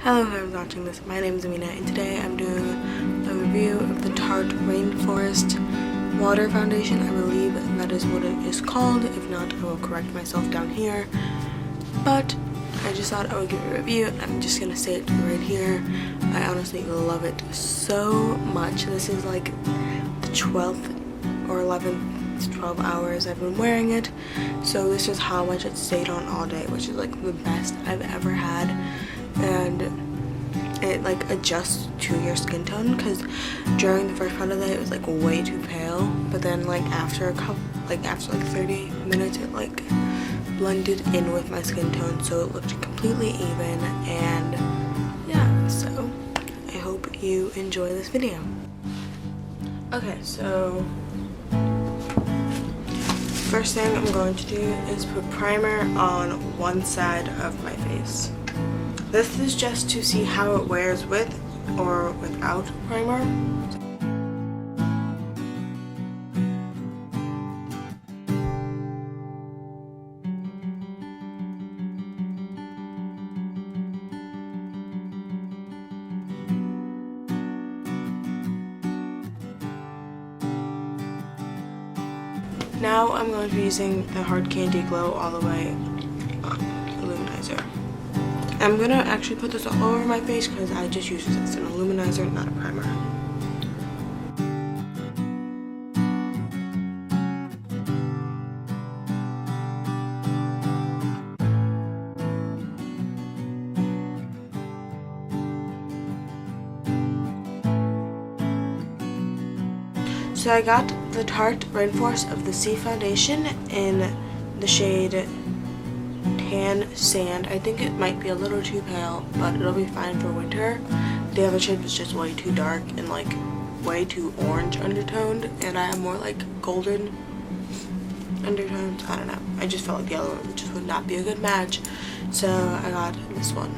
Hello whoever's watching this, my name is Amina and today I'm doing a review of the Tarte Rainforest Water Foundation. I believe that is what it is called. If not, I will correct myself down here. But I just thought I would give it a review and I'm just going to say it right here. I honestly love it so much. This is like the 12th or 11th, 12 hours I've been wearing it. So this is how much it stayed on all day, which is like the best I've ever had. And it like adjusts to your skin tone, because during the first part of the day it was like way too pale, but then like after 30 minutes it like blended in with my skin tone, so it looked completely even. And yeah, so I hope you enjoy this video. Okay, so first thing I'm going to do is put primer on one side of my face. This is just to see how it wears with or without primer. Now I'm going to be using the Hard Candy Glow All the Way Illuminizer. I'm going to actually put this all over my face because I just use this as an illuminizer, not a primer. So I got the Tarte Rainforest of the Sea Foundation in the shade Tan Sand. I think it might be a little too pale, but it'll be fine for winter. The other shade was just way too dark and like way too orange undertoned, and I have more like golden undertones. I don't know. I just felt like the other one just would not be a good match, so I got this one.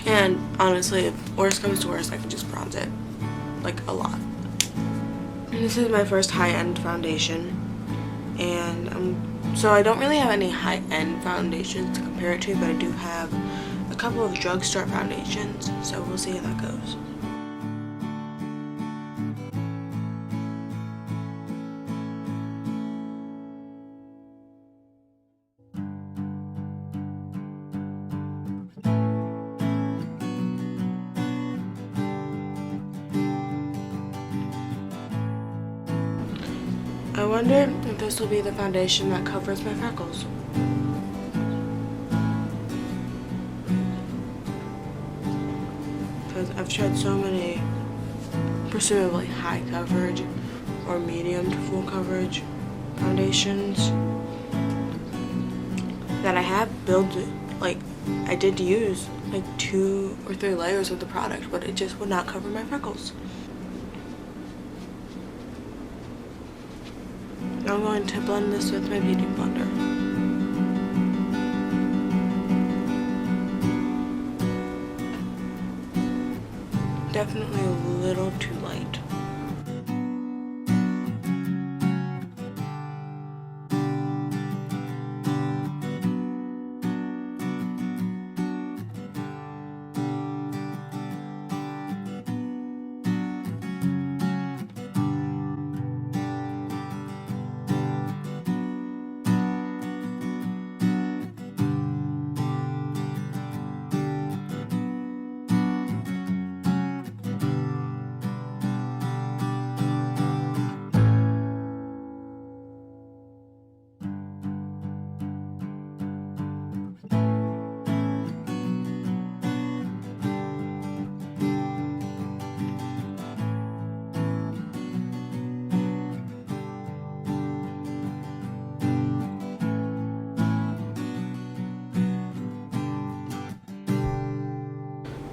And honestly, if worse comes to worse, I can just bronze it like a lot. And this is my first high-end foundation, and so I don't really have any high-end foundations to compare it to, but I do have a couple of drugstore foundations, so we'll see how that goes. I wonder if this will be the foundation that covers my freckles. Because I've tried so many presumably high coverage or medium to full coverage foundations that I have built, like I did use like 2 or 3 layers of the product, but it just would not cover my freckles. I'm going to blend this with my beauty blender. Definitely a little too light.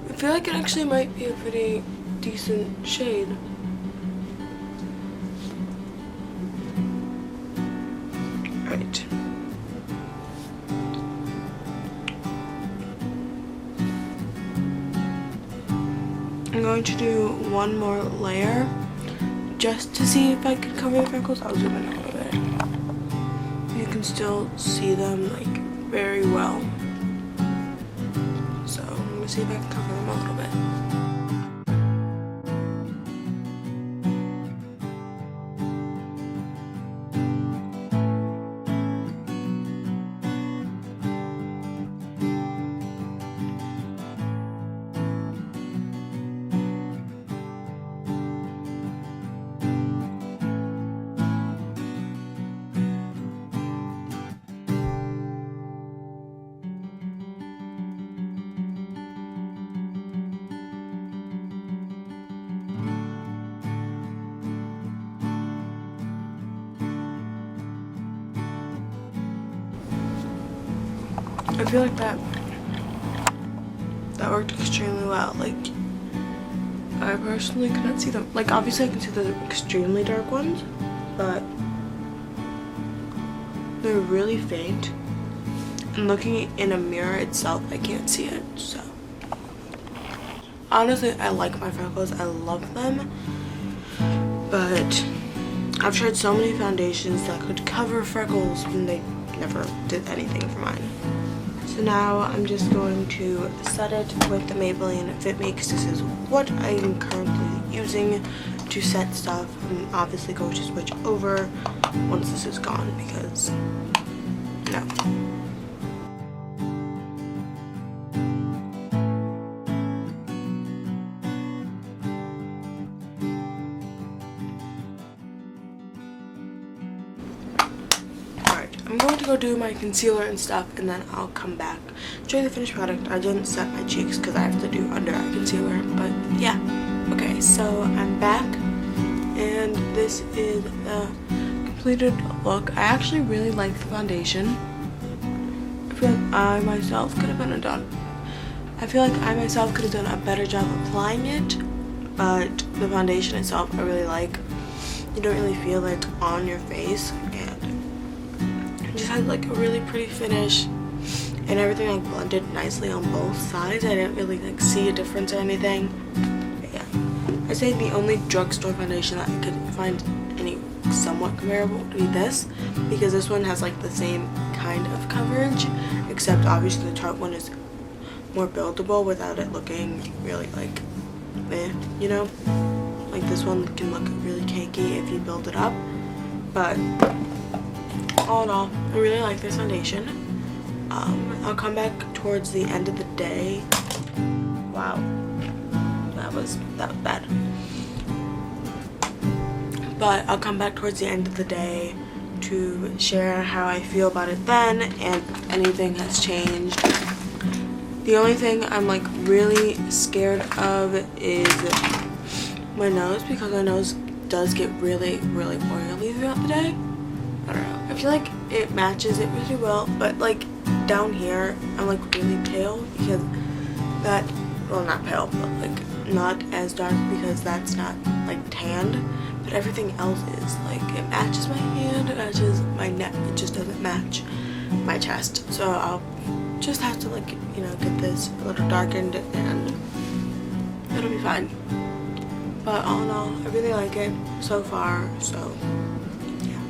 I feel like it actually might be a pretty decent shade. Right. I'm going to do one more layer just to see if I can cover the freckles. I'll zoom in a little bit. You can still see them like very well. So I'm gonna see if I can cover them a little bit. I feel like that worked extremely well. Like, I personally couldn't see them. Like, obviously I can see the extremely dark ones, but they're really faint. And looking in a mirror itself, I can't see it. So honestly, I like my freckles. I love them. But I've tried so many foundations that could cover freckles and they never did anything for mine. So now I'm just going to set it with the Maybelline Fit Me because this is what I am currently using to set stuff. I'm obviously going to switch over once this is gone because no. I'm going to go do my concealer and stuff, and then I'll come back, show you the finished product. I didn't set my cheeks because I have to do under eye concealer, but yeah. Okay, so I'm back, and this is the completed look. I actually really like the foundation. I feel like I myself could have done a better job applying it, but the foundation itself I really like. You don't really feel it on your face, and just had like a really pretty finish, and everything like blended nicely on both sides. I didn't really like see a difference or anything. But yeah, I'd say the only drugstore foundation that I could find any somewhat comparable would be this, because this one has like the same kind of coverage, except obviously the Tarte one is more buildable without it looking really like meh, you know? Like this one can look really cakey if you build it up, but all in all, I really like this foundation. I'll come back towards the end of the day. Wow, that was bad. But I'll come back towards the end of the day to share how I feel about it then, and if anything has changed. The only thing I'm like really scared of is my nose, because my nose does get really oily throughout the day. I don't know. I feel like it matches it really well, but like down here I'm like really pale because that, well, not pale, but like not as dark because that's not like tanned, but everything else is like, it matches my hand, it matches my neck, it just doesn't match my chest. So I'll just have to like, you know, get this a little darkened and it'll be fine. But all in all, I really like it so far, so yeah.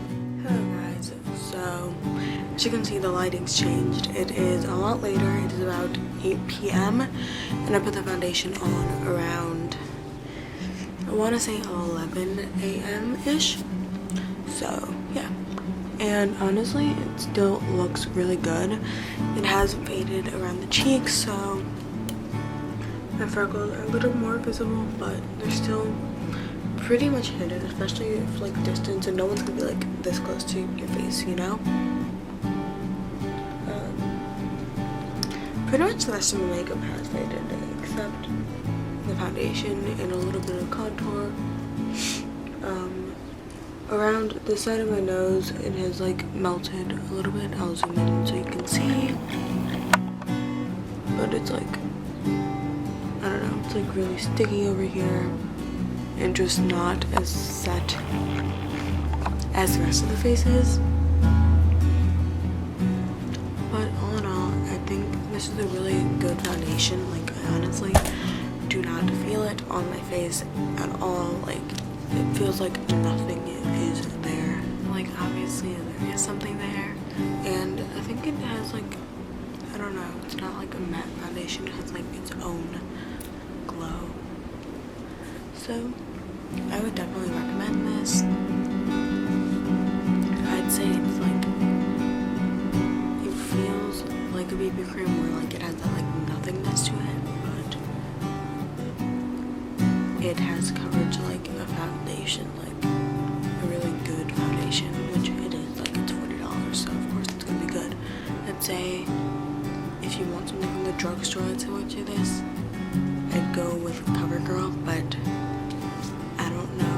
Hello guys, so as you can see the lighting's changed. It is a lot later, it is about 8 p.m. and I put the foundation on around, I want to say 11 a.m.-ish, so yeah. And honestly, it still looks really good. It has faded around the cheeks, so my freckles are a little more visible, but they're still pretty much hidden, especially if like distance, and no one's gonna be like this close to your face, you know? Pretty much the rest of my makeup has faded, except the foundation and a little bit of contour. Around the side of my nose, it has like melted a little bit. I'll zoom in so you can see. But it's like, I don't know, it's like really sticky over here and just not as set as the rest of the face is. But all in all, I think this is a really good foundation. Like, I honestly do not feel it on my face at all. Like, it feels like nothing is there. Like, obviously there is something there, and I think it has like, I don't know, it's not like a matte foundation, it has like its own glow. So I would definitely recommend this. I'd say it's like, it feels like a BB cream where like it has that like nothingness to it, but it has coverage like a foundation, like a really good foundation, which it is. Like it's $40, so of course it's gonna be good. I'd say if you want something from the drugstore that's similar to this, I'd go with CoverGirl, but I don't know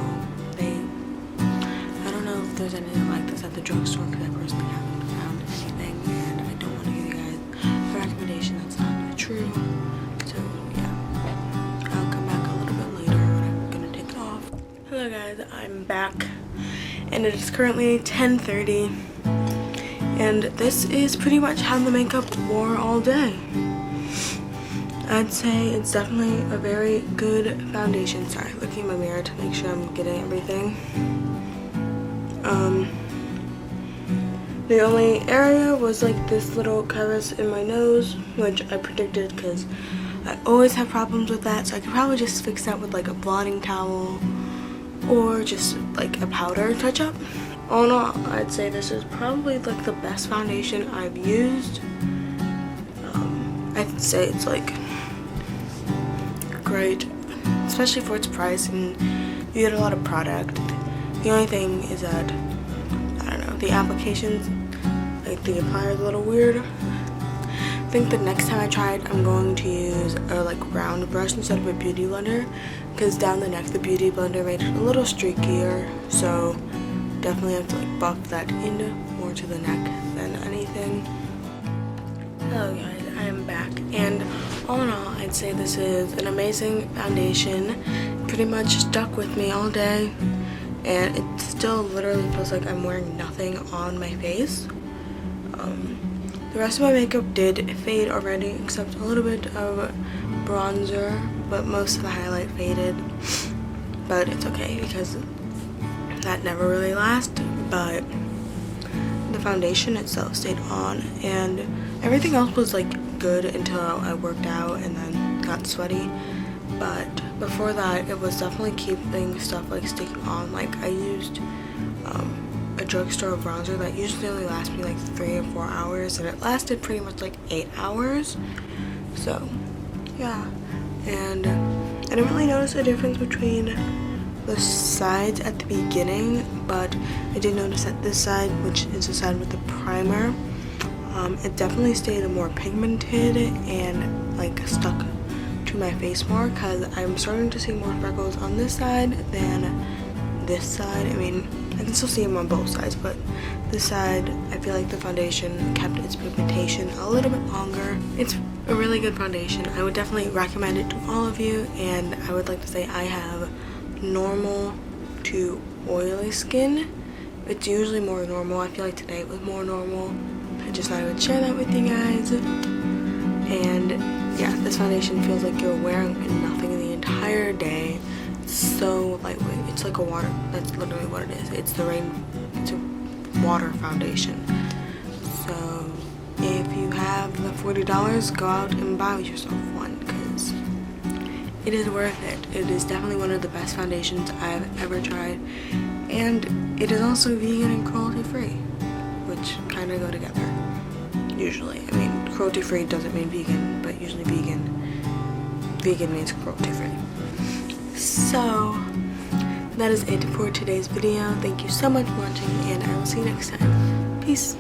if there's anything like this at the drugstore, because I personally haven't found anything, and I don't want to give you guys a recommendation that's not true. So yeah, I'll come back a little bit later when I'm gonna take it off. Hello guys, I'm back, and it is currently 10:30, and this is pretty much how the makeup wore all day. I'd say it's definitely a very good foundation. Sorry, looking in my mirror to make sure I'm getting everything. The only area was like this little crevice in my nose, which I predicted because I always have problems with that, so I could probably just fix that with like a blotting towel or just like a powder touch up. All in all, I'd say this is probably like the best foundation I've used. I'd say it's like great, especially for its price, and you get a lot of product. The only thing is that, I don't know, the applications, like the applier is a little weird. I think the next time I try it, I'm going to use a like round brush instead of a beauty blender, because down the neck the beauty blender made it a little streakier, so definitely have to like buff that in more to the neck than anything. Hello guys, I am back, and all in all, I'd say this is an amazing foundation. Pretty much stuck with me all day, and it still literally feels like I'm wearing nothing on my face. The rest of my makeup did fade already, except a little bit of bronzer, but most of the highlight faded. But it's okay because that never really lasts. But the foundation itself stayed on, and everything else was like good until I worked out and then got sweaty. But before that, it was definitely keeping stuff like sticking on. Like I used a drugstore bronzer that usually only lasts me like 3 or 4 hours, and it lasted pretty much like 8 hours. So yeah, and I didn't really notice a difference between the sides at the beginning, but I did notice that this side, which is the side with the primer, it definitely stayed more pigmented and like stuck to my face more, because I'm starting to see more freckles on this side than this side. I mean, I can still see them on both sides, but this side, I feel like the foundation kept its pigmentation a little bit longer. It's a really good foundation. I would definitely recommend it to all of you, and I would like to say I have normal to oily skin. It's usually more normal. I feel like today it was more normal. I just thought I would share that with you guys. And yeah, this foundation feels like you're wearing nothing the entire day. It's so lightweight. It's like a water. That's literally what it is. It's a water foundation. So if you have the $40, go out and buy yourself one, because it is worth it. It is definitely one of the best foundations I've ever tried, and it is also vegan and cruelty free, which kind of go together usually. I mean, cruelty free doesn't mean vegan, but usually vegan means cruelty free. So that is it for today's video. Thank you so much for watching, and I will see you next time. Peace.